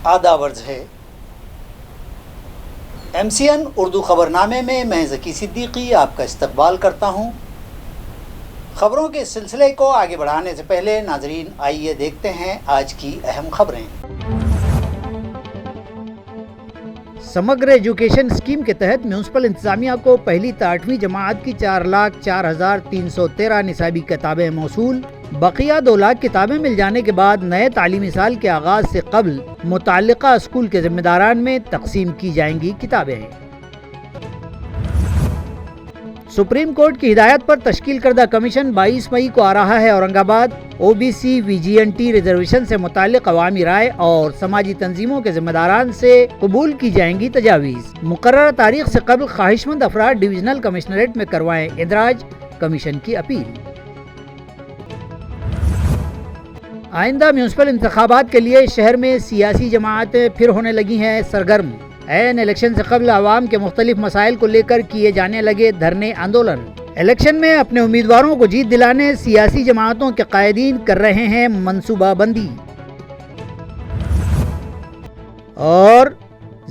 आदाब अर्ज है। MCN उर्दू ख़बरनामे में मैं ज़की सिद्दीकी आपका इस्तकबाल करता हूँ। ख़बरों के सिलसिले को आगे बढ़ाने से पहले नाज़रीन आइए देखते हैं आज की अहम खबरें। समग्र एजुकेशन स्कीम के तहत म्यूनसिपल इंतज़ामिया को पहली से 8वीं जमात की 4,04,313 निसाबी किताबें मौसूल। बकिया 2 लाख किताबें मिल जाने के बाद नए तालीमी साल के आगाज़ से कबल मुताल्लिका स्कूल के ज़िम्मेदारान में तकसीम की जाएंगी किताबें। सुप्रीम कोर्ट की हिदायत पर तश्कील करदा कमीशन 22 मई को आ रहा है औरंगाबाद। OBC VGNT रिजर्वेशन से मुताल्लिक अवामी राय और समाजी तंजीमों के जिम्मेदारान से कबूल की जाएंगी तजावीज़। मुकर्रर तारीख से कबल ख्वाहिशमंद अफराद डिविजनल कमिश्नरेट में करवाएं इंदराज, कमीशन की अपील। आइंदा म्यूनसिपल इंतखाबात के लिए शहर में सियासी जमातें फिर होने लगी हैं सरगर्म। ऐन इलेक्शन से कबल आवाम के मुख्तलिफ मसाइल को लेकर किए जाने लगे धरने आंदोलन। इलेक्शन में अपने उम्मीदवारों को जीत दिलाने सियासी जमातों के कायदीन कर रहे हैं मनसूबाबंदी। और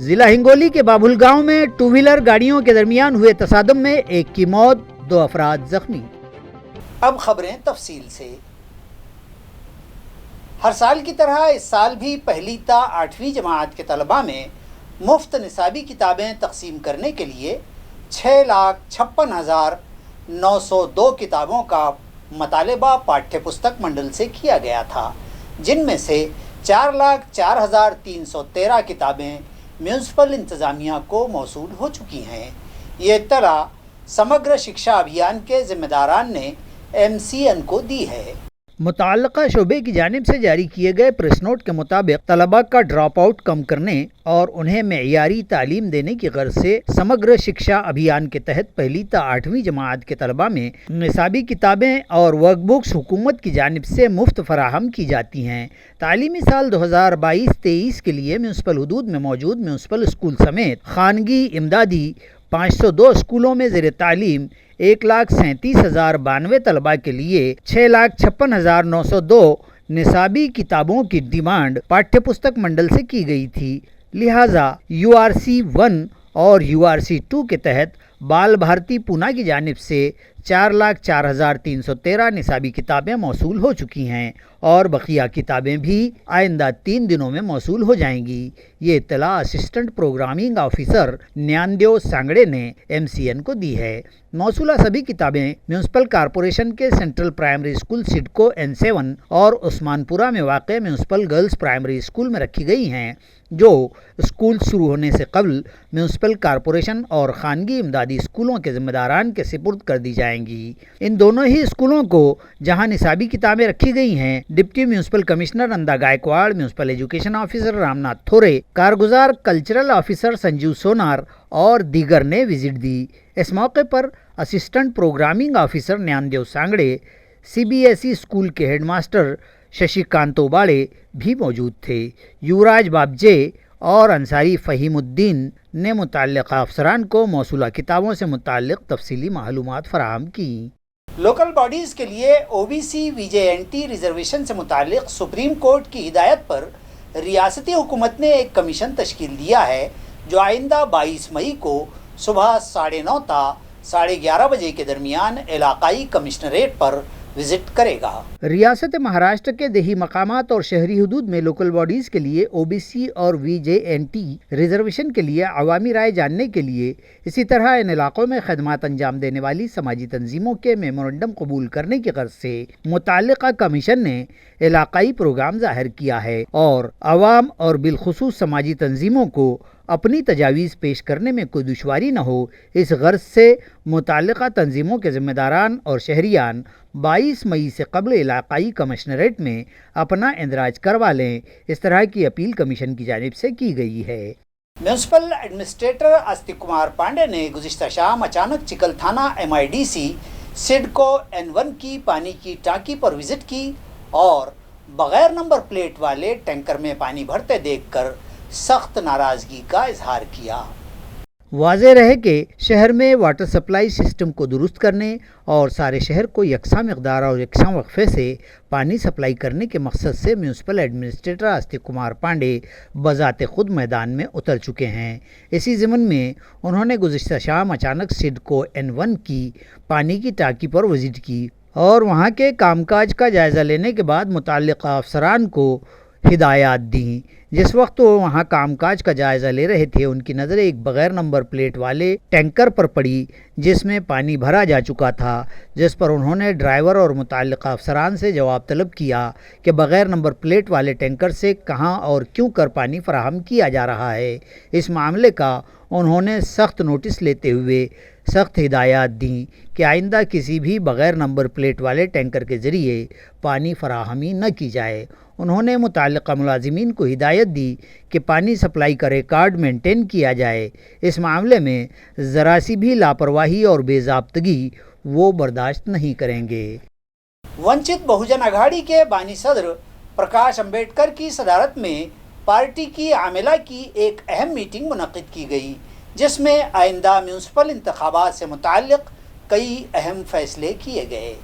जिला हिंगोली के बाबुल गांव में 2 व्हीलर गाड़ियों के दरमियान हुए तसादम में एक की मौत, 2 अफराद जख्मी। अब खबरें तफसील से। हर साल की तरह इस साल भी पहली से 8वीं जमात के तलबा में मुफ्त निसाबी किताबें तकसीम करने के लिए 6,56,902 किताबों का मतालबा पाठ्य पुस्तक मंडल से किया गया था, जिनमें से 4,04,313 किताबें म्यूनसिपल इंतज़ामिया को मौसूल हो चुकी हैं। ये इत्तला समग्र शिक्षा अभियान के ज़िम्मेदारान ने MCN को दी है। मुताल्लिका शोबे की जानिब से जारी किए गए प्रेस नोट के मुताबिक तलबा का ड्रॉप आउट कम करने और उन्हें मेयारी तालीम देने की गर्ज से समग्र शिक्षा अभियान के तहत पहली से 8वीं जमात के तलबा में निसाबी किताबें और वर्कबुक्स हुकूमत की जानिब से मुफ्त फराहम की जाती हैं। तालीमी साल 2022-23 के लिए म्यूनसिपल हुदूद में मौजूद म्यूनसिपल स्कूल समेत खानगी इमदादी 502 स्कूलों में ज़ेर तालीम 1,37,092 तलबा के लिए 6,56,902 निसाबी किताबों की डिमांड पाठ्य पुस्तक मंडल से की गई थी। लिहाजा URC 1 और URC 2 के तहत बाल भारती पूना की जानिब से 4,04,313 निसाबी किताबें मौसूल हो चुकी हैं और बकिया किताबें भी आइंदा 3 दिनों में मौसूल हो जाएंगी। ये इत्तला assistant programming officer Dnyandev Sangade ने MCN को दी है। मौसूला सभी किताबें म्यूनसिपल कॉरपोरेशन के central primary school CIDCO N7 और उस्मानपुरा में वाक़ म्यूनसिपल गर्ल्स प्राइमरी स्कूल में रखी गई हैं, जो स्कूल शुरू होने से कबल म्यूनसिपल कॉरपोरेशन और खानगी इमदादी स्कूलों के ज़िम्मेदारान के सिपुर्द कर दी जाएंगी। इन दोनों ही स्कूलों को जहां निसाबी किताबें रखी गई हैं, deputy municipal commissioner Nanda Gaikwad, municipal education officer Ramnath Thore, कारगुजार कल्चरल ऑफिसर संजीव सोनार और दीगर ने विजिट दी। इस मौके पर assistant programming officer Dnyandev Sangade, CBSE school के हेडमास्टर शशिकांत ओबाड़े भी मौजूद थे। युवराज बाबजे और अंसारी फ़हीमुद्दीन ने मुताल्लिक़ा अफसरान को मौसूला किताबों से मुताल्लिक़ तफसीली मालूमात फराहम की। लोकल बॉडीज़ के लिए OBC VJNT रिजर्वेशन से मुताल्लिक़ सुप्रीम कोर्ट की हिदायत पर रियासती हुकूमत ने एक कमीशन तश्कील दिया है, जो आइंदा 22 मई को सुबह 9:30 से 11:30 बजे के दरमियान इलाकाई कमिश्नरेट पर विजिट करेगा। रियासत महाराष्ट्र के देही मकामात और शहरी हुदूद में लोकल बॉडीज़ के लिए OBC और VJNT रिजर्वेशन के लिए अवामी राय जानने के लिए, इसी तरह इन इलाकों में खदमात अंजाम देने वाली समाजी तंजीमों के मेमोरेंडम कबूल करने की गर्ज से मुताल्लिका कमीशन ने इलाकाई प्रोग्राम जाहिर किया है और अवाम और बिलखुसूस समाजी तंजीमों को अपनी तजावीज़ पेश करने में कोई दुश्वारी न हो, इस गर्ज से मुताल्लिका तंजीमों के ज़िम्मेदारान और शहरियान 22 मई से कबल इलाकाई कमिश्नरेट में अपना इंदराज करवा लें। इस तरह की अपील कमीशन की जानिब से की गई है। म्यूनसिपल एडमिनिस्ट्रेटर आस्तिक कुमार पांडे ने गुज़िश्ता शाम अचानक चिकल थाना MIDC सिडको N1 की पानी की टांकी पर विजिट की और बगैर नंबर प्लेट वाले टैंकर में पानी भरते देखकर सख्त नाराज़गी का इजहार किया। واضح رہے کہ شہر میں واٹر سپلائی سسٹم کو درست کرنے اور سارے شہر کو یکساں مقدار اور یکساں وقفے سے پانی سپلائی کرنے کے مقصد سے میونسپل ایڈمنسٹریٹر آستک کمار پانڈے بذات خود میدان میں اتر چکے ہیں۔ اسی ضمن میں انہوں نے گزشتہ شام اچانک سڈکو N1 کی پانی کی ٹانکی پر وزٹ کی اور وہاں کے کام کاج کا جائزہ لینے کے بعد متعلقہ افسران کو ہدایات دیں۔ جس وقت وہ وہاں کام کاج کا جائزہ لے رہے تھے، ان کی نظر ایک بغیر نمبر پلیٹ والے ٹینکر پر پڑی جس میں پانی بھرا جا چکا تھا، جس پر انہوں نے ڈرائیور اور متعلقہ افسران سے جواب طلب کیا کہ بغیر نمبر پلیٹ والے ٹینکر سے کہاں اور کیوں کر پانی فراہم کیا جا رہا ہے۔ اس معاملے کا انہوں نے سخت نوٹس لیتے ہوئے سخت ہدایات دیں کہ آئندہ کسی بھی بغیر نمبر پلیٹ والے ٹینکر کے ذریعے پانی فراہمی نہ کی جائے۔ انہوں نے متعلقہ ملازمین کو ہدایت دی کہ پانی سپلائی کا ریکارڈ مینٹین کیا جائے۔ اس معاملے میں ذرا سی بھی لاپرواہی اور بے ضابطگی وہ برداشت نہیں کریں گے۔ ونچت بہوجن اگھاڑی کے بانی صدر پرکاش امبیڈکر کی صدارت میں پارٹی کی عاملہ کی ایک اہم میٹنگ منعقد کی گئی، جس میں آئندہ میونسپل انتخابات سے متعلق کئی اہم فیصلے کیے گئے۔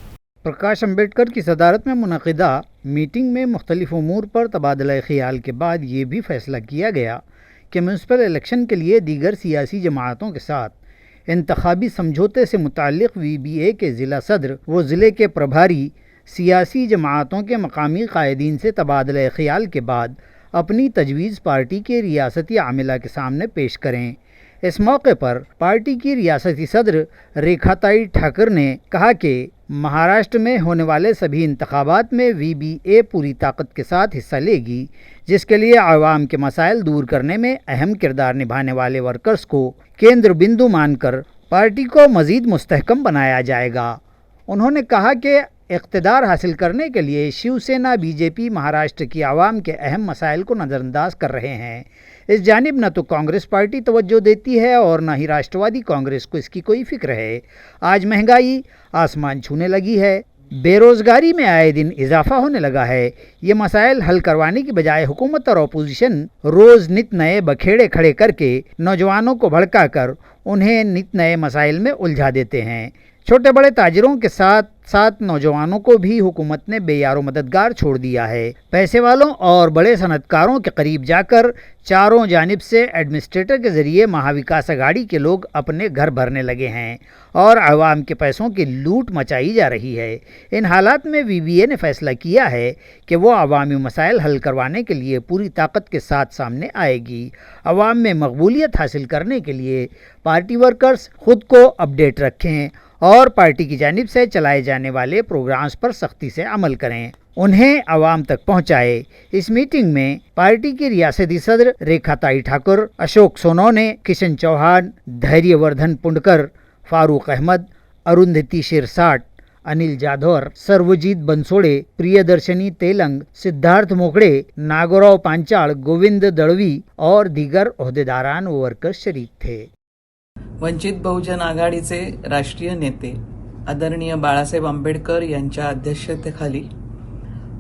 پرکاش امبیڈکر کی صدارت میں منعقدہ میٹنگ میں مختلف امور پر تبادلہ خیال کے بعد یہ بھی فیصلہ کیا گیا کہ میونسپل الیکشن کے لیے دیگر سیاسی جماعتوں کے ساتھ انتخابی سمجھوتے سے متعلق VBA کے ضلع صدر و ضلع کے پربھاری سیاسی جماعتوں کے مقامی قائدین سے تبادلہ خیال کے بعد اپنی تجویز پارٹی کے ریاستی عاملہ کے سامنے پیش کریں۔ اس موقع پر پارٹی کی ریاستی صدر ریکھاتائی ٹھاکر نے کہا کہ مہاراشٹر میں ہونے والے سبھی انتخابات میں VBA پوری طاقت کے ساتھ حصہ لے گی، جس کے لیے عوام کے مسائل دور کرنے میں اہم کردار نبھانے والے ورکرز کو کیندر بندو مان کر پارٹی کو مزید مستحکم بنایا جائے گا۔ انہوں نے کہا کہ اقتدار حاصل کرنے کے لیے شیو سینا BJP مہاراشٹر کی عوام کے اہم مسائل کو نظر انداز کر رہے ہیں۔ اس جانب نہ تو کانگریس پارٹی توجہ دیتی ہے اور نہ ہی راشٹروادی کانگریس کو اس کی کوئی فکر ہے۔ آج مہنگائی آسمان چھونے لگی ہے، بے روزگاری میں آئے دن اضافہ ہونے لگا ہے۔ یہ مسائل حل کروانے کی بجائے حکومت اور اپوزیشن روز نت نئے بکھیڑے کھڑے کر کے نوجوانوں کو بھڑکا کر انہیں نت نئے مسائل میں الجھا دیتے ہیں۔ چھوٹے بڑے تاجروں کے ساتھ ساتھ نوجوانوں کو بھی حکومت نے بے یار و مددگار چھوڑ دیا ہے۔ پیسے والوں اور بڑے صنعت کاروں کے قریب جا کر چاروں جانب سے ایڈمنسٹریٹر کے ذریعے مہاوکاس اگاڑی کے لوگ اپنے گھر بھرنے لگے ہیں اور عوام کے پیسوں کی لوٹ مچائی جا رہی ہے۔ ان حالات میں VBA نے فیصلہ کیا ہے کہ وہ عوامی مسائل حل کروانے کے لیے پوری طاقت کے ساتھ سامنے آئے گی۔ عوام میں مقبولیت حاصل کرنے کے لیے پارٹی ورکرز خود کو اپڈیٹ رکھیں اور پارٹی کی جانب سے چلائے جانے والے پروگرامز پر سختی سے عمل کریں، انہیں عوام تک پہنچائے۔ اس میٹنگ میں پارٹی کی ریاستی صدر ریکھاتائی ٹھاکر، اشوک سونونے، کشن چوہان، دھیریہ وردھن پنڈکر، فاروق احمد، اروندھتی شیرساٹ، انل جادھور، سروجیت بنسوڑے، پریادرشنی تیلنگ، سدھارتھ موکڑے، ناگوراؤ پانچال، گووند دڑوی اور دیگر عہدیداران و ورکر شریک تھے۔ वंचित बहुजन आघाडीचे राष्ट्रीय नेते आदरणीय बाळासाहेब आंबेडकर यांच्या अध्यक्षतेखाली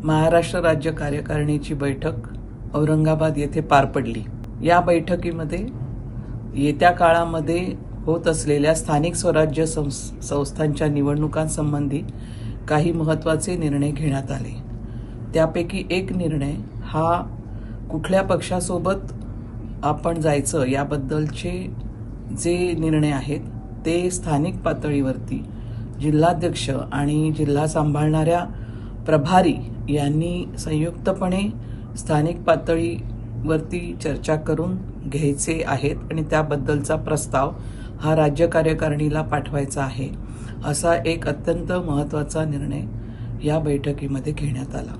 महाराष्ट्र राज्य कार्यकारिणीची बैठक औरंगाबाद येथे पार पडली। या बैठकीमध्ये येत्या काळामध्ये होत असलेल्या स्थानिक स्वराज्य संस्थांच्या निवडणुकांसंबंधी काही महत्त्वाचे निर्णय घेण्यात आले। त्यापैकी एक निर्णय हा कुठल्या पक्षासोबत आपण जायचं याबद्दलचे जे निर्णय आहेत ते स्थानिक पातळीवरती जिल्हाध्यक्ष आणि जिल्हा सांभाळणाऱ्या प्रभारी यांनी संयुक्तपणे स्थानिक पातळीवरती चर्चा करून घ्यायचे आहेत आणि त्याबद्दलचा प्रस्ताव हा राज्य कार्यकारिणीला पाठवायचा आहे, असा एक अत्यंत महत्त्वाचा निर्णय या बैठकीमध्ये घेण्यात आला।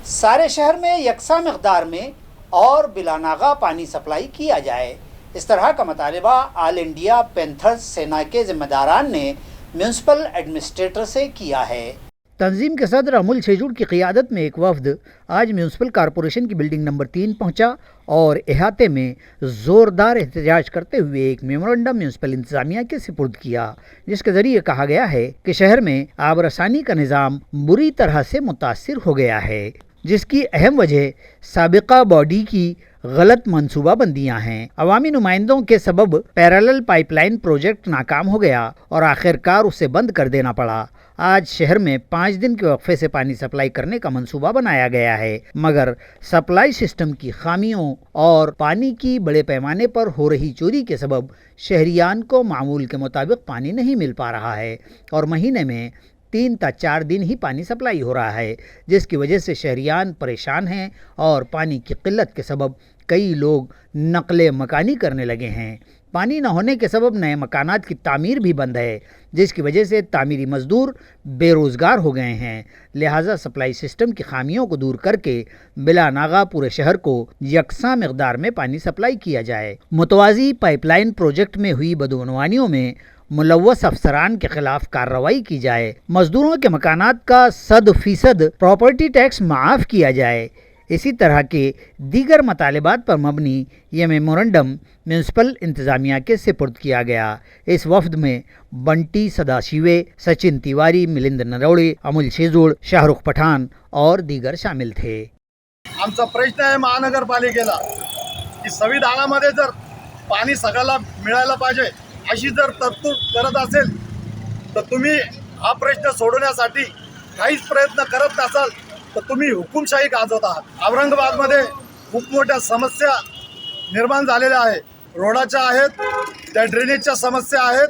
सारे शहर में यकसा मकदार में और बिलानागा पानी सप्लाई किया जाए, इस तरह का मुतालबा ऑल इंडिया पैंथर्स सेना के जिम्मेदारान ने म्यूनसिपल एडमिनिस्ट्रेटर से किया है। تنظیم کے صدر امول شیجوڑ کی قیادت میں ایک وفد آج میونسپل کارپوریشن کی بلڈنگ نمبر 3 پہنچا اور احاطے میں زوردار احتجاج کرتے ہوئے ایک میمورنڈم میونسپل انتظامیہ کے سپرد کیا، جس کے ذریعے کہا گیا ہے کہ شہر میں آب رسانی کا نظام بری طرح سے متاثر ہو گیا ہے، جس کی اہم وجہ سابقہ باڈی کی गलत मंसूबाबंदियां हैं। अवामी नुमाइंदों के सबब पैरेलल पाइपलाइन प्रोजेक्ट नाकाम हो गया और आखिरकार उसे बंद कर देना पड़ा। आज शहर में 5 दिन के वक्फे से पानी सप्लाई करने का मंसूबा बनाया गया है, मगर सप्लाई सिस्टम की खामियों और पानी की बड़े पैमाने पर हो रही चोरी के सबब शहरियान को मामूल के मुताबिक पानी नहीं मिल पा रहा है और महीने में 3 या 4 दिन ही पानी सप्लाई हो रहा है, जिसकी वजह से शहरियान परेशान हैं और पानी की किल्लत के सबब कई लोग नकले मकानी करने लगे हैं। पानी न होने के सबब नए मकानात की तामीर भी बंद है, जिसकी वजह से तामीरी मजदूर बेरोज़गार हो गए हैं। लिहाजा सप्लाई सिस्टम की खामियों को दूर करके बिला नागा पूरे शहर को यकसा मकदार में पानी सप्लाई किया जाए। मुतवाज़ी पाइपलाइन प्रोजेक्ट में हुई बदगुमानियों में मुलव्वस अफसरान के खिलाफ कार्रवाई की जाए। मजदूरों के मकानात का 100% प्रॉपर्टी टैक्स माफ़ किया जाए। इसी तरह के दीगर मतालिबात पर मबनी ये मेमोरेंडम म्यूनसिपल इंतज़ामिया के सुपुर्द किया गया। इस वफद में बंटी सदाशिवे, सचिन तिवारी, मिलिंद नरवणे, अमोल शेजूळ, शाहरुख पठान और दीगर शामिल थे। आमचा प्रश्न आहे महानगरपालिकेला की संविधानामध्ये जर पाणी सगळ्याला मिळायला पाहिजे अशी जर तरतूद करत असेल तर तुम्ही हा प्रश्न सोडवण्यासाठी काहीच प्रयत्न करत नसाल तर तुम्ही हुकुमशाही गाजवत आहात। औरंगाबादमध्ये खूप मोठ्या समस्या निर्माण झालेल्या आहेत, रोडाच्या आहेत, त्या ड्रेनेजच्या समस्या आहेत,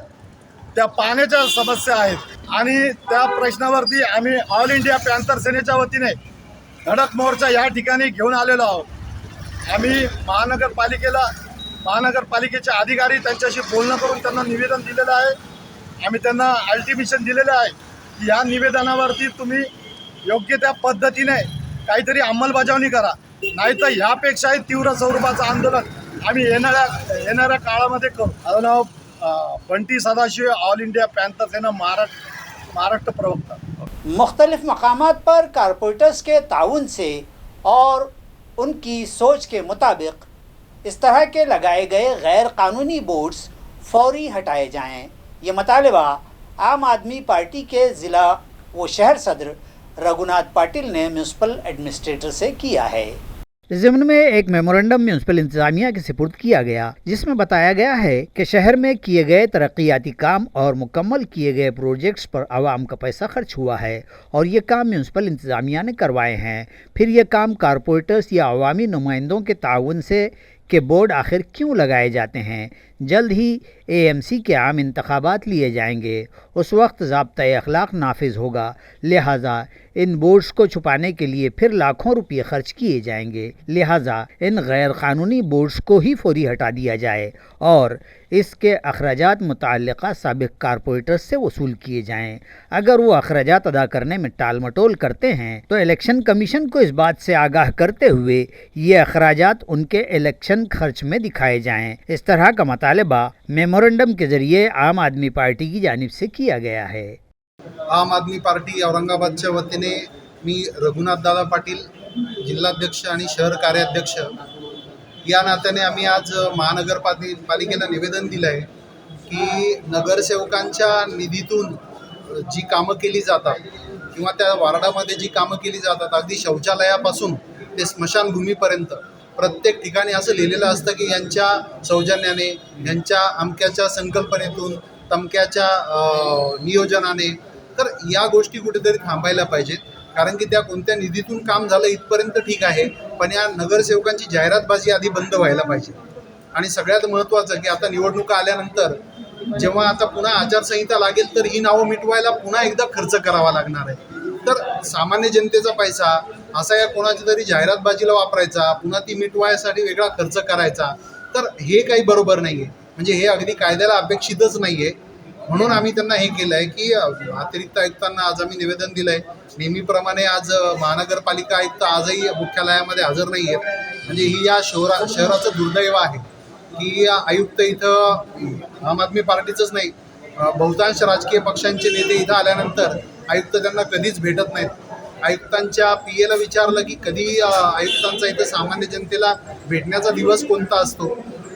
त्या पाण्याच्या समस्या आहेत आणि त्या प्रश्नावरती आम्ही ऑल इंडिया पॅन्थर सेनेच्या वतीने धडक मोर्चा या ठिकाणी घेऊन आलेलो आहोत। आम्ही महानगरपालिकेचे अधिकारी त्यांच्याशी बोलणं करून त्यांना निवेदन दिलेलं आहे। आम्ही त्यांना अल्टिमेशन दिलेलं आहे की या निवेदनावरती तुम्ही योग्य त्या पद्धतीने काहीतरी अंमलबजावणी करा, नाहीतर ह्यापेक्षाही तीव्र स्वरूपाचं आंदोलन आम्ही येणाऱ्या काळामध्ये करू। माझं नाव Bunty Sadashiv, all India Panther Sena Maharashtra प्रवक्ता। मुख्तलिफ मकामात पर कारपोरेटर्स के ताउन से और उनकी सोच के मुताबिक इस तरह के लगाए गए गैर कानूनी बोर्ड्स फौरी हटाए जाएं। ये मुतालबा आम आदमी पार्टी के ज़िला व शहर सदर रघुनाथ पाटिल ने म्यूनसिपल एडमिनिस्ट्रेटर से किया है। इस ज़िम्न में एक मेमोरेंडम म्यूनसिपल इंतज़ामिया के सुपुर्द किया गया, जिसमें बताया गया है कि शहर में किए गए तरक्याती काम और मुकम्मल किए गए प्रोजेक्ट्स पर आवाम का पैसा खर्च हुआ है और ये काम म्यूनसिपल इंतज़ामिया ने करवाए हैं। फिर ये काम कारपोरेटर्स या अवामी नुमाइंदों के ताउन से के बोर्ड आखिर क्यों लगाए जाते हैं। जल्द ही AMC के आम इंतखाबात लिए जाएंगे, उस वक्त ज़ाब्ता अखलाक नाफिज होगा, लिहाजा इन बोर्ड्स को छुपाने के लिए फिर लाखों रुपये खर्च किए जाएंगे। लिहाजा इन गैर कानूनी बोर्ड्स को ही फौरी हटा दिया जाए और इसके अखराजात मुतल्लिका साबिक कारपोरेटर्स से वसूल किए जाएं। अगर वो अखराजात अदा करने में टाल मटोल करते हैं तो इलेक्शन कमीशन को इस बात से आगाह करते हुए ये अखराजात उनके इलेक्शन खर्च में दिखाए जाएं। इस तरह का मुतालबा मेमोरेंडम के जरिए आम आदमी पार्टी की जानिब से किया गया है। आम आदमी पार्टी औरंगाबादच्या वतीने मी रघुनाथ दादा पाटील, जिल्हाध्यक्ष आणि शहर कार्याध्यक्ष या नात्याने आम्ही आज महानगरपालिकेला निवेदन दिलं आहे की नगरसेवकांच्या निधीतून जी कामं केली जातात किंवा त्या वार्डामध्ये जी कामं केली जातात, अगदी शौचालयापासून ते स्मशानभूमीपर्यंत प्रत्येक ठिकाणी असं लिहिलेलं असतं की यांच्या सौजन्याने, यांच्या अमक्याच्या संकल्पनेतून, तमक्याच्या नियोजनाने। तर या गोष्टी कुठेतरी थांबायला पाहिजेत, कारण की त्या कोणत्या निधीतून काम झालं इथपर्यंत ठीक आहे, पण या नगरसेवकांची जाहिरातबाजी आधी बंद व्हायला पाहिजे। आणि सगळ्यात महत्त्वाचं की आता निवडणुका आल्यानंतर जेव्हा आता पुन्हा आचारसंहिता लागेल तर ही नावं मिटवायला पुन्हा एकदा खर्च करावा लागणार आहे। तर सामान्य जनतेचा पैसा असा या कोणाच्या तरी जाहिरातबाजीला वापरायचा, पुन्हा ती मिटवायसाठी वेगळा खर्च करायचा, तर हे काही बरोबर नाही आहे। म्हणजे हे अगदी कायद्याला अपेक्षितच नाही आहे। म्हणून आम्ही त्यांना हे केलं आहे की अतिरिक्त आयुक्तांना आज आम्ही निवेदन दिलं आहे। नेहमीप्रमाणे आज महानगरपालिका आयुक्त आजही मुख्यालयामध्ये हजर नाही आहेत। म्हणजे ही या शहराचं दुर्दैव आहे की आयुक्त इथं आम आदमी पार्टीचंच नाही, बहुतांश राजकीय पक्षांचे नेते इथं आल्यानंतर आयुक्त त्यांना कधीच भेटत नाहीत। आयुक्तांच्या PA ला विचारलं की कधी आयुक्तांचा इथं सामान्य जनतेला भेटण्याचा दिवस कोणता असतो,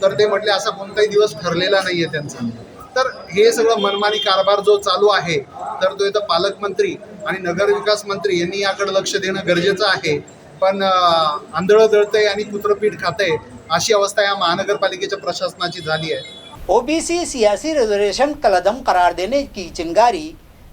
तर ते म्हटले असा कोणताही दिवस ठरलेला नाही आहे त्यांचा। तर हे सगळं मनमानी कारभार जो चालू आहे, तर तो इथं पालकमंत्री आणि नगरविकास मंत्री यांनी याकडे लक्ष देणं गरजेचं आहे। पण आंधळं दळतंय आणि कुत्रपीठ खातंय अशी अवस्था या महानगरपालिकेच्या प्रशासनाची झाली आहे. ओबीसी सियासी रिजर्वेशन कलदम करार देने की चिंगारी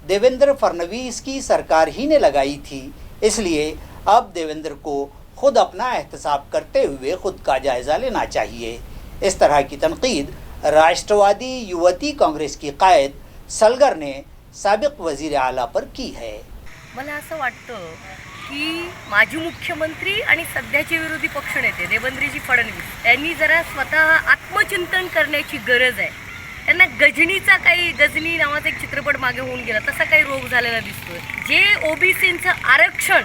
देवेंद्र फडणवीस की सरकार ही ने लगाई थी, इसलिए अब देवेंद्र को खुद अपना एहतसाब करते हुए खुद का जायज़ा लेना चाहिए. इस तरह की तनकीद राष्ट्रवादी युवती कांग्रेस की कायद सलगर ने साबिक वजीर आला पर की है. मला असं वाटतं की माजी मुख्यमंत्री आणि सध्याचे विरोधी पक्षनेते देवेंद्रजी फडणवीस यांनी जरा स्वतः आत्मचिंतन करण्याची गरज आहे. त्यांना गजनी नावाचा एक चित्रपट मागे होऊन गेला, तसा काही रोग झालेला दिसतोय. जे ओबीसींचं आरक्षण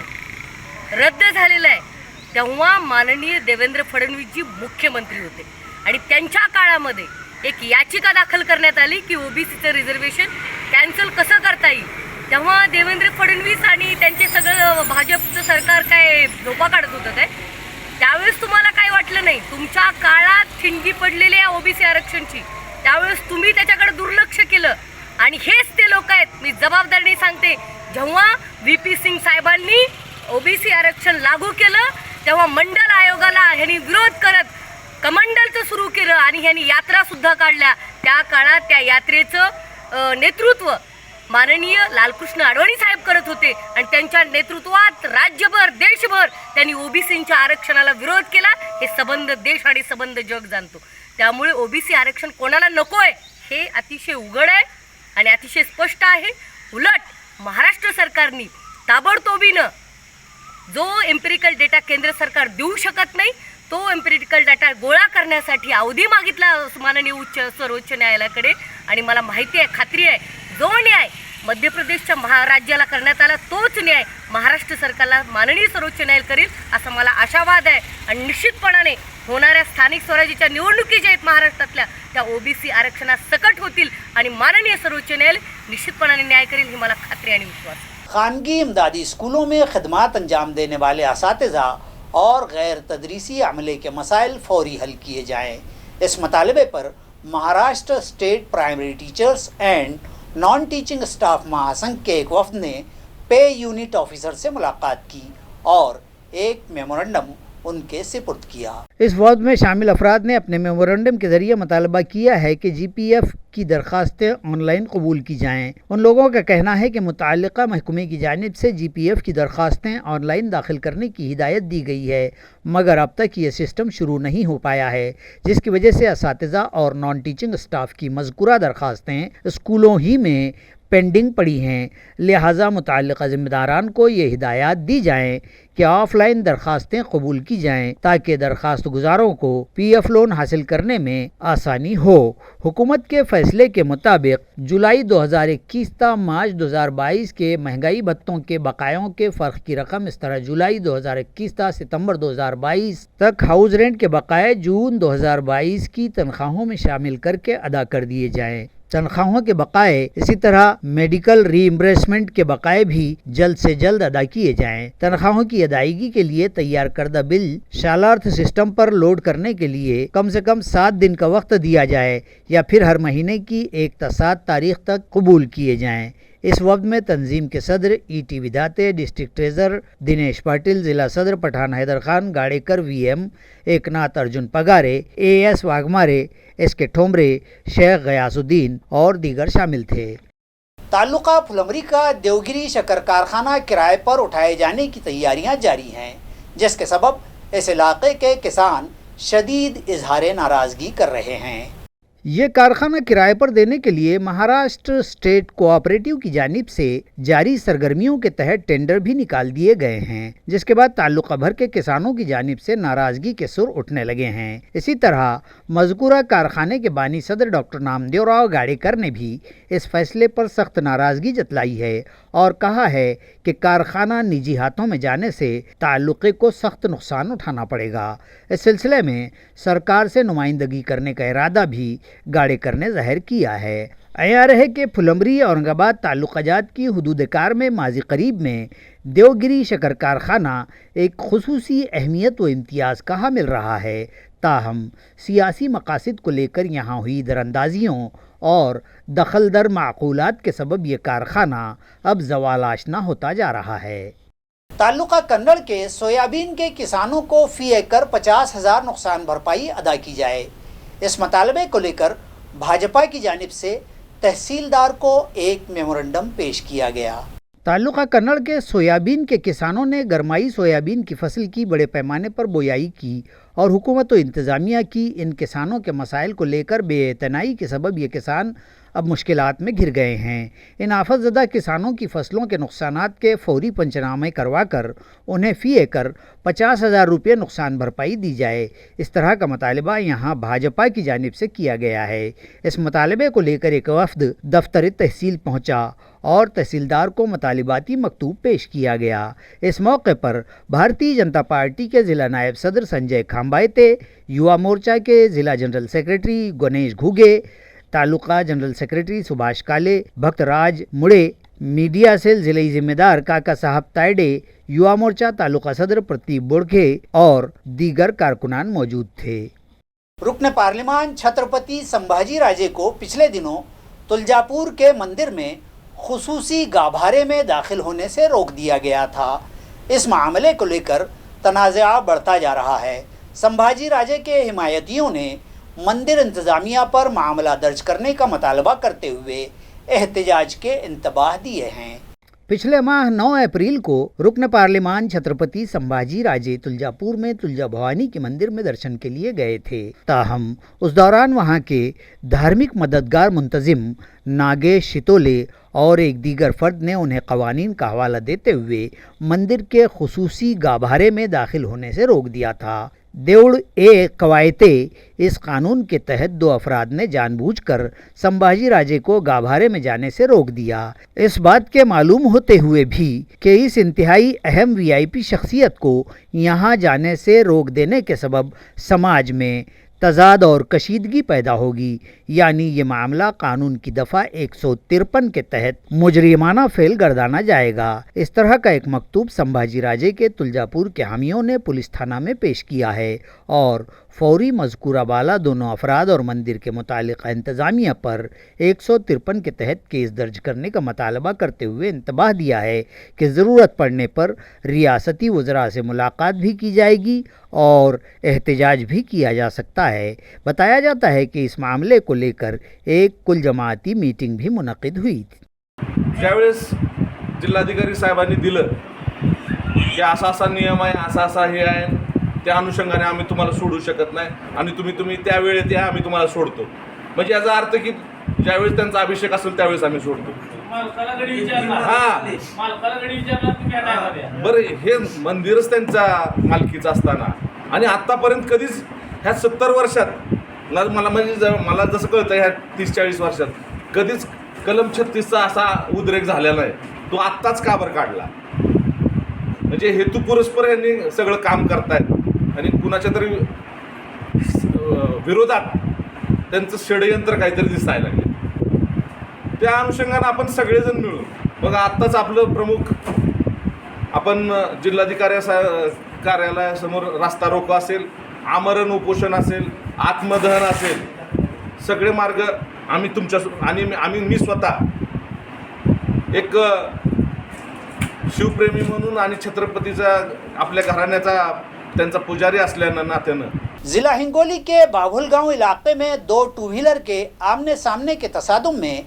रद्द झालेलं आहे तेव्हा माननीय देवेंद्र फडणवीसजी मुख्यमंत्री होते आणि त्यांच्या काळामध्ये एक याचिका दाखल करण्यात आली की ओबीसीचं रिझर्वेशन कॅन्सल कसं करता येईल. तेव्हा देवेंद्र फडणवीस आणि त्यांचे सगळं भाजपचं सरकार काय झोपा काढत होतं काय? त्यावेळेस तुम्हाला काय वाटलं नाही? तुमच्या काळात ठिणगी पडलेली आहे ओबीसी आरक्षणची, त्यावेळेस तुम्ही त्याच्याकडे दुर्लक्ष केलं. आणि हेच ते लोक आहेत, मी जबाबदारीने सांगते, जेव्हा व्ही.पी. सिंग साहेबांनी ओबीसी आरक्षण लागू केलं तेव्हा मंडल आयोगाला ह्यांनी विरोध करत कमंडलचं सुरू केलं आणि ह्यांनी यात्रा सुद्धा काढल्या. त्या काळात त्या यात्रेचं नेतृत्व माननीय लालकृष्ण अडवाणी साहेब करत होते आणि त्यांच्या नेतृत्वात राज्यभर देशभर त्यांनी ओबीसींच्या आरक्षणाला विरोध केला. हे संबंध देश आणि संबंध जग जाणतो. त्यामुळे ओबीसी आरक्षण कोणाला नको आहे हे अतिशय उघड आहे आणि अतिशय स्पष्ट आहे. उलट महाराष्ट्र सरकारने ताबडतोबीनं जो एम्पिरिकल डेटा केंद्र सरकार देऊ शकत नाही तो एम्पिरिकल डाटा गोळा करण्यासाठी अवधी मागितला माननीय सर्वोच्च न्यायालयाकडे. आणि मला माहिती आहे, खात्री आहे, जो न्याय मध्य प्रदेशच्या राज्याला करण्यात आला तोच न्याय महाराष्ट्र सरकारला माननीय सर्वोच्च न्यायालय करेल असं मला आशावाद आहे. आणि निश्चितपणाने होणाऱ्या स्थानिक स्वराज्याच्या निवडणुकी ज्या आहेत महाराष्ट्रातल्या त्या ओबीसी आरक्षणात सकट होतील आणि माननीय सर्वोच्च न्यायालय निश्चितपणाने न्याय करेल ही मला खात्री आणि विश्वास आहे. खानगी इमदादी स्कूलों में खदमात अंजाम देने वाले असातिज़ा और गैर तदरीसी अमले के मसाइल फौरी हल किए जाएँ. इस मुतालबे पर Maharashtra state primary teachers and non teaching staff महासंघ के एक वफ्द ने पे यूनिट ऑफिसर से मुलाकात की और एक मेमोरेंडम उनके सिपुर्द किया. इस वफ्द में शामिल अफराद ने अपने मेमोरेंडम के ज़रिए मुतालबा किया है कि GPF की दरख्वास्तें ऑनलाइन कबूल की जाएँ. उन लोगों का कहना है कि मुतल्लिका महकमे की जानिब से GPF की दरख्वास्तें ऑनलाइन दाखिल करने की हिदायत दी गई है, मगर अब तक ये सिस्टम शुरू नहीं हो पाया है, जिसकी वजह से असातिज़ा और नॉन टीचिंग स्टाफ की मज़कूरा दरख्वास्तें स्कूलों ही में पेंडिंग पड़ी हैं. लिहाजा मुतल्लिका ज़िम्मेदारान को ये हिदायत दी जाएँ कि ऑफ़लाइन दरख्वास्तें कबूल की जाएँ ताकि दरख्वास्त गुजारों को PF लोन हासिल करने में आसानी हो. हुकूमत के फ़ैसले के मुताबिक जुलाई 2021 ta मार्च 2022 के महंगाई भत्तों के बकायों के फ़र्क की रकम इस तरह जुलाई 2021 ta सितंबर 2022 तक हाउस रेंट के बकाए जून 2022 की तनख्वाहों में शामिल करके अदा कर दिए जाएँ. तनख्वाहों के बकाए इसी तरह मेडिकल रीइंबर्समेंट के बकाए भी जल्द से जल्द अदा किए जाएं. तनख्वाहों की अदायगी के लिए तैयार करदा बिल शालार्थ सिस्टम पर लोड करने के लिए कम से कम 7 दिन का वक्त दिया जाए या फिर हर महीने की 1 ta 7 तारीख तक कबूल किए जाएं. इस वक्त में तंजीम के सदर ET विधाते, डिस्ट्रिक्ट ट्रेजर दिनेश पाटिल, ज़िला सदर Pathan Haider Khan, Gadekar VM, Eknath Arjun Pagare, AS Waghmare, SK ठोमरे, Sheikh Ghiyasuddin और दीगर शामिल थे. तालुका फुलमरी का देवगिरी शक्कर कारखाना किराए पर उठाए जाने की तैयारियां जारी हैं, जिसके सबब इस इलाके के किसान शदीद इजहार नाराज़गी कर रहे हैं. ये कारखाना किराए पर देने के लिए महाराष्ट्र स्टेट कोऑपरेटिव की जानिब से जारी सरगर्मियों के तहत टेंडर भी निकाल दिए गए हैं, जिसके बाद तालुका भर के किसानों की जानिब से नाराज़गी के सुर उठने लगे हैं. इसी तरह मज़कूरा कारखाने के बानी सदर डॉक्टर नामदेव राव गाड़ेकर ने भी इस फैसले पर सख्त नाराज़गी जतलाई है और कहा है कि कारखाना निजी हाथों में जाने से ताल्लुक़े को सख्त नुकसान उठाना पड़ेगा. इस सिलसिले में सरकार से नुमाइंदगी करने का इरादा भी गाड़ेकर ने ज़ाहिर किया है. अयार है कि फुलमरी औरंगाबाद ताल्लुक़ाजात की हदूद कार में माजी करीब में देवगिरी शक्कर कारखाना एक खुसूसी अहमियत व इम्तियाज़ का हामिल रहा है. ताहम सियासी मकासद को लेकर यहाँ हुई दरअंदाजियों और दखल दर माकूलात के सबब ये कारखाना अब ज़वाल आशना होता जा रहा है. तालुका कन्नड़ के सोयाबीन के किसानों को फी एकड़ 50,000 नुकसान भरपाई अदा की जाए। इस मुतालबे को लेकर भाजपा की जानिब से तहसीलदार को एक मेमोरेंडम पेश किया गया। तालुका कन्नड़ के सोयाबीन के किसानों ने गरमाई सोयाबीन की फसल की बड़े पैमाने पर बोयाई की और हुकूमत व इंतज़ामिया की इन किसानों के मसाइल को लेकर बेइतनाई के सबब ये किसान अब मुश्किलात में घिर गए हैं। इन आफतज़दा किसानों की फसलों के नुकसानात के फौरी पंचनामे करवाकर उन्हें फ़ी एकड़ 50,000 रुपये नुकसान भरपाई दी जाए। इस तरह का मुतालबा यहाँ भाजपा की जानिब से किया गया है। इस मुतालबे को लेकर एक वफ़द दफ्तर तहसील पहुँचा और तहसीलदार को मुतालिबाती मकतूब पेश किया गया। इस मौके पर भारतीय जनता पार्टी के ज़िला नायब सदर संजय खाम्बायते, युवा मोर्चा के ज़िला general secretary Ganesh Ghuge, taluka general secretary Subhash काले, भक्तराज मुड़े, मीडिया सेल ज़िले जिम्मेदार काका साहब तायडे, युवा मोर्चा तालुका सदर प्रतीप बोड़खे और दीगर कारकुनान मौजूद थे। रुकन पार्लिमान छत्रपति संभाजी राजे को पिछले दिनों तुलजापुर के मंदिर में खुसूसी गाभारे में दाखिल होने से रोक दिया गया था। इस मामले को लेकर तनाज़ा बढ़ता जा रहा है। संभाजी राजे के हिमायतियों ने मंदिर इंतज़ामिया पर मामला दर्ज करने का मुतालबा करते हुए एहतजाज के इंतबाह दिए हैं। पिछले माह 9 अप्रैल को रुकन पार्लिमान छत्रपति संभाजी राजे तुलजापुर में तुलजा भवानी के मंदिर में दर्शन के लिए गए थे। ताहम उस दौरान वहां के धार्मिक मददगार मुंतजिम नागेश शितोले और एक दीगर फर्द ने उन्हें कवानीन का हवाला देते हुए मंदिर के खुसूसी गाभारे में दाखिल होने से रोक दिया था। देवड़ ए कवायते इस कानून के तहत 2 अफराद ने जानबूझकर संभाजी राजे को गाभारे में जाने से रोक दिया। इस बात के मालूम होते हुए भी कि इस इंतहाई अहम वीआईपी शख्सियत को यहाँ जाने से रोक देने के सबब समाज में तजाद और कशीदगी पैदा होगी, यानी ये मामला कानून की दफ़ा 153 के तहत मुजरिमाना फेल गर्दाना जाएगा। इस तरह का एक मकतूब संभाजी राजे के तुलजापुर के हामियों ने पुलिस थाना में पेश किया है और फौरी मज़कूरा बाला दोनों अफराद और मंदिर के मुतालिका इंतज़ामिया पर 153 के तहत केस दर्ज करने का मुतालबा करते हुए इंतबाह दिया है कि ज़रूरत पड़ने पर रियासती वज़रा से मुलाकात भी की जाएगी और एहतजाज भी किया जा सकता है। बताया जाता है कि इस मामले को लेकर एक कुल जमाती मीटिंग भी मुनक़िद हुई थी। ज्यावेळेस जिल्हाधिकारी साहेबांनी दिलं की असा नियम आहे, असा हे आहे, त्या अनुषंगाने आम्ही तुम्हाला सोडू शकत नाही आणि तुम्ही त्या वेळेत या, आम्ही तुम्हाला सोडतो, म्हणजे याचा अर्थ की ज्यावेळेस त्यांचा अभिषेक असेल त्यावेळेस आम्ही सोडतो। बरं, हे मंदिरच त्यांच्या मालकीचं असताना आणि आत्तापर्यंत कधीच ह्या 70 वर्षात मला म्हणजे मला जसं कळतं ह्या 30-40 वर्षात कधीच कलम 36चा असा उद्रेक झालेला नाही। तो आत्ताच का बरं काढला? म्हणजे हेतू पुरस्पर यांनी सगळं काम करतायत आणि कुणाच्या तरी विरोधात त्यांचं षडयंत्र काहीतरी दिसायला लागले। त्या अनुषंगाने आपण सगळेजण मिळून बघा, आत्ताच आपलं प्रमुख आपण जिल्हाधिकारी कार्यालयासमोर रास्ता रोको असेल, आमरण उपोषण असेल, आत्मदहन असेल, सगळे मार्ग आम्ही तुमच्या आणि मी स्वतः एक शिवप्रेमी म्हणून आणि छत्रपतीचा आपल्या घराण्याचा त्यांचा पुजारी असल्यानं नात्यानं जिला हिंगोली के बाभुलगांव इलाके में 2 टू व्हीलर के आमने सामने के तसादुम में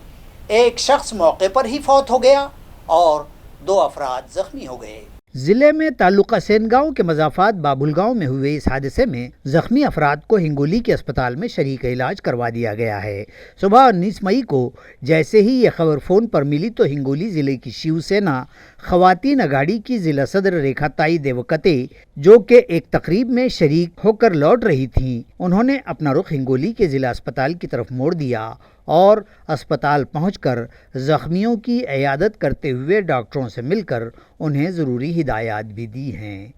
एक शख्स मौके पर ही फौत हो गया और 2 अफराद जख्मी हो गए। ज़िले में तालुका सेनगांव के मज़ाफ़ात बाबुलगांव में हुए इस हादसे में ज़ख्मी अफराद को हिंगोली के अस्पताल में शरीक इलाज करवा दिया गया है। सुबह 19 मई को जैसे ही ये खबर फ़ोन पर मिली तो हिंगोली ज़िले की शिवसेना ख़वातीन अगाड़ी की ज़िला सदर रेखाताई देवकते, जो कि एक तकरीब में शरीक होकर लौट रही थीं, उन्होंने अपना रुख हिंगोली के ज़िला अस्पताल की तरफ मोड़ दिया और अस्पताल पहुंचकर ज़ख्मियों की इयादत करते हुए डॉक्टरों से मिलकर उन्हें ज़रूरी हिदायत भी दी हैं।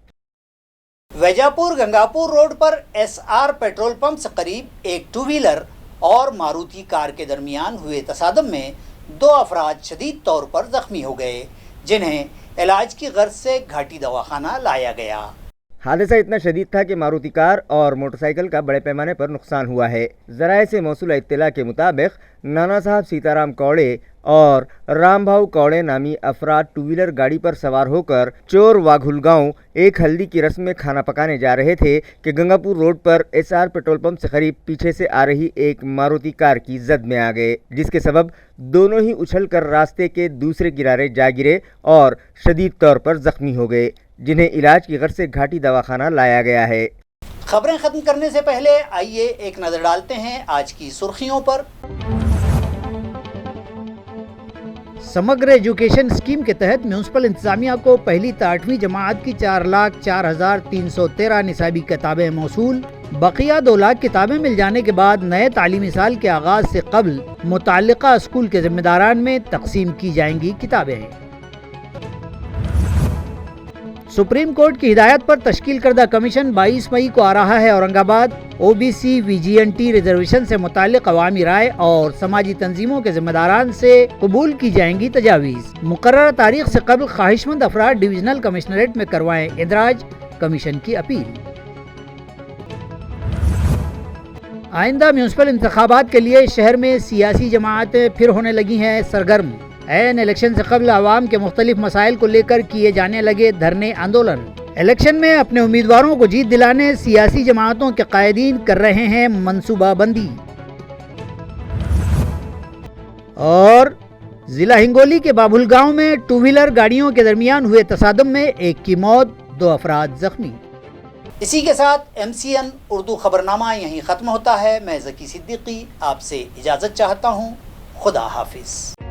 वैजापुर गंगापुर रोड पर एसआर पेट्रोल पंप से करीब एक टू व्हीलर और मारुति कार के दरमियान हुए तसादम में 2 अफराद शदीद तौर पर जख्मी हो गए, जिन्हें इलाज की गर्ज से घाटी दवाखाना लाया गया। हादसा इतना शदीद था कि मारुति कार और मोटरसाइकिल का बड़े पैमाने पर नुकसान हुआ है। ज़राए से मौसूला इत्तला के मुताबिक नाना साहब सीताराम कौड़े और रामभाऊ कौड़े नामी अफराद टू व्हीलर गाड़ी पर सवार होकर चोर वाघुल गांव एक हल्दी की रस्म में खाना पकाने जा रहे थे कि गंगापुर रोड पर एसआर पेट्रोल पंप से करीब पीछे से आ रही एक मारुति कार की जद में आ गए, जिसके सबब दोनों ही उछलकर रास्ते के दूसरे किनारे जा गिरे और शदीद तौर पर जख्मी हो गए, जिन्हें इलाज की गर्ज से घाटी दवाखाना लाया गया है। खबरें खत्म करने से पहले आइए एक नजर डालते हैं आज की सुर्खियों पर। समग्र एजुकेशन स्कीम के तहत म्यूनसिपल इंतजामिया को पहली से 8वीं जमात की 4,04,313 निसाबी किताबें मौसूल। बकिया 2 लाख किताबें मिल जाने के बाद नए तालीमी साल के आगाज से कबल मुताल्लिका स्कूल के जिम्मेदारान में तकसीम की जाएंगी किताबें। सुप्रीम कोर्ट की हिदायत पर तश्कील करदा कमीशन 22 मई को आ रहा है औरंगाबाद। ओबीसी वीजीएनटी रिजर्वेशन से मुताल्लिक अवामी राय और समाजी तंजीमों के जिम्मेदारान से कबूल की जाएंगी तजावीज़। मुकर्रर तारीख से कबल ख्वाहिशमंद अफराद डिविजनल कमिश्नरेट में करवाएं इंदराज, कमीशन की अपील। आइंदा म्यूनसिपल इंतखाबात के लिए शहर में सियासी जमातें फिर होने लगी हैं सरगर्म। ऐन इलेक्शन से कबल आवाम के मुख्तलिफ मसाइल को लेकर किए जाने लगे धरने आंदोलन। इलेक्शन में अपने उम्मीदवारों को जीत दिलाने सियासी जमातों के कायदीन कर रहे हैं मनसूबाबंदी। और जिला हिंगोली के बाबुल गांव में टू व्हीलर गाड़ियों के दरमियान हुए तसादम में एक की मौत, 2 अफराद जख्मी। इसी के साथ MCN उर्दू खबरनामा यहीं ख़त्म होता है। मैं ज़की सिद्दीकी आपसे इजाज़त चाहता हूँ। खुदा हाफिज़।